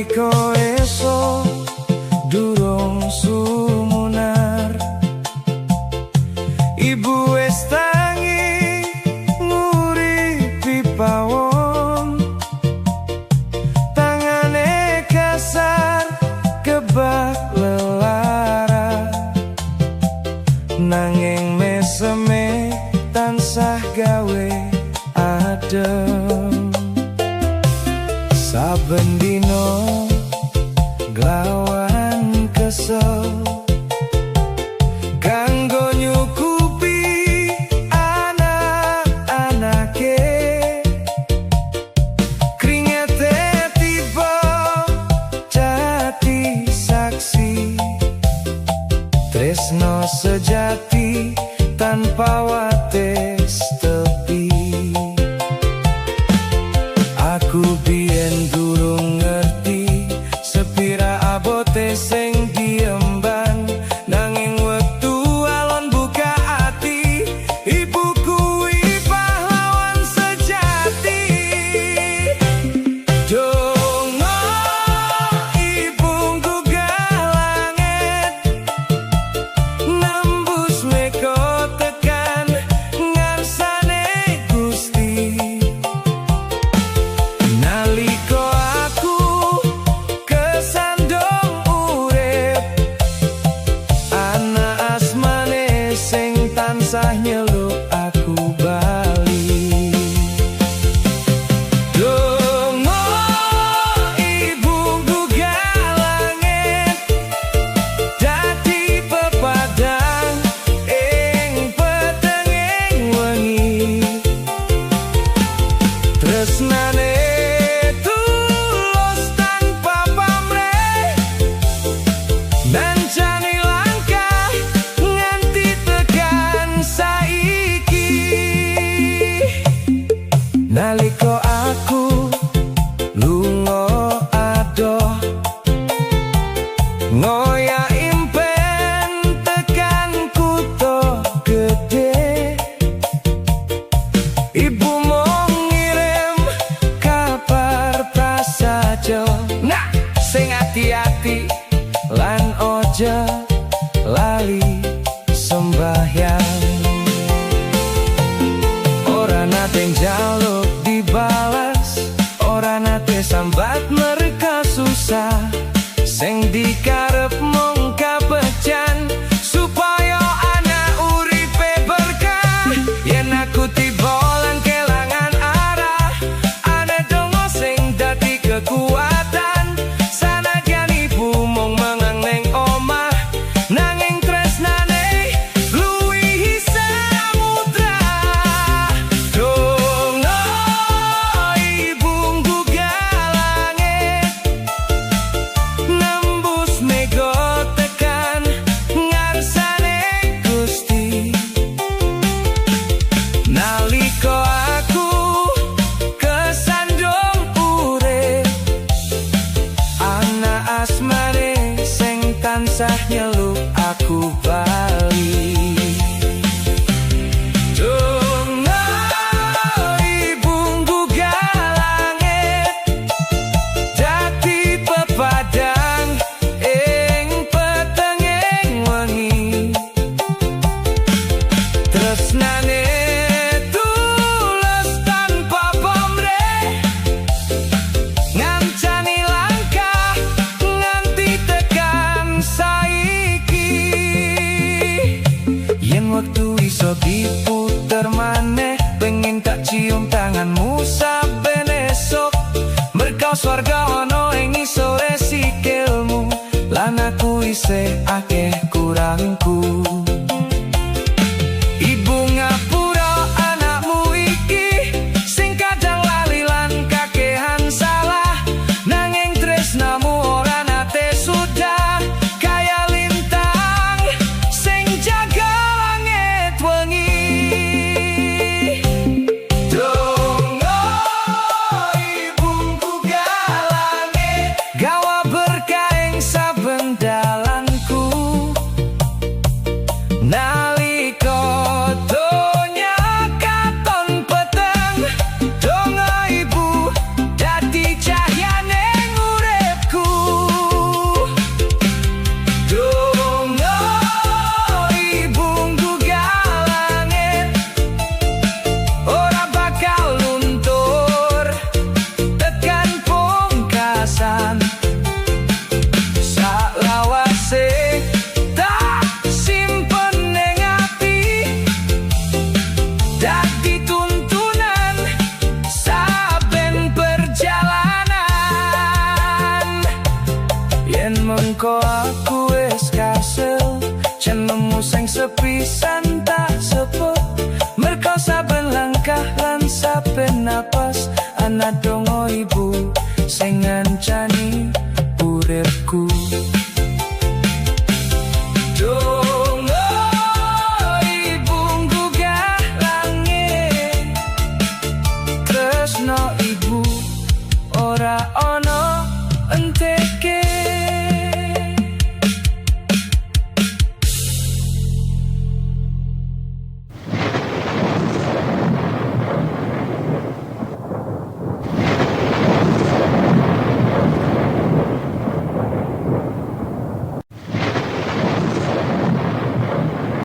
Nalika esuk durung sumunar, ibu wis tangi nguripi pawon. Tangane kasar kebak lelara, nanging meseme tansah gawe adem. Saben dino glawan kesel kanggo nyukupi anak-anake. Kringete tiba jati saksi, tresno sejati tanpa wates tepi. Aku biyen durung ngerti sepira abote sing diemban, nanging wektu alon buka ati, ibu kuwi pahlawan sejati. Donga ibu nggugah langit, nembus meko tekan ngarsane Gusti. Nalika aku kesandung urip, anak asmane sing tansah nyeluk aku bali. Donga ibu nggugah langit, dadi pepadang ing petenging wengi. Tresnane nancani langkah nganti tekan saiki. Nalika aku lunga adoh ngoyak impen tekan kutha gedhe, ibu mau ngirim kabar prasaja. Nah, sing hati-hati lan ojo lali sembahyang. Ora nate njaluk dibalas, ora nate sambat mereka susah, sing dikarep mung kapecan supaya anak uripe berkah. Yen aku tiba lan kelangan arah, ana donga sing dadi kekuatan. Sanadyan ibu mung mengang ning omah, nanging tresnane luwihi samudra. Donga ibu nggugah langit, nembus mega tekan ngarsane Gusti. Nalika aku kesandung urip, anak asmane sing tansah nyeluk aku bali. Donga ibu nggugah langit, dadi pepadang ing petenging wengi. Tresnane tulus tanpa pamrih, ngancani langkah nganti tekan saiki. Yen wektu iso diputer maneh, pengen tak cium tanganmu saben esuk. Merga swarga ana ing ngisore sikilmu, lan aku isih akeh kurangku. Ibu ngapura anakmu iki sing kadang lali lan kakehan salah, nanging tresnamu ora nate sudah kaya lintang sing jaga langit wengi. Donga ibu nggugah langit, gawa berkah ing saben dalanku. Mengko aku wis kasil jenengmu sing sepisan tak sebut. Merko saben langkah lan saben napas ana donga ibu sing ngancani uripku.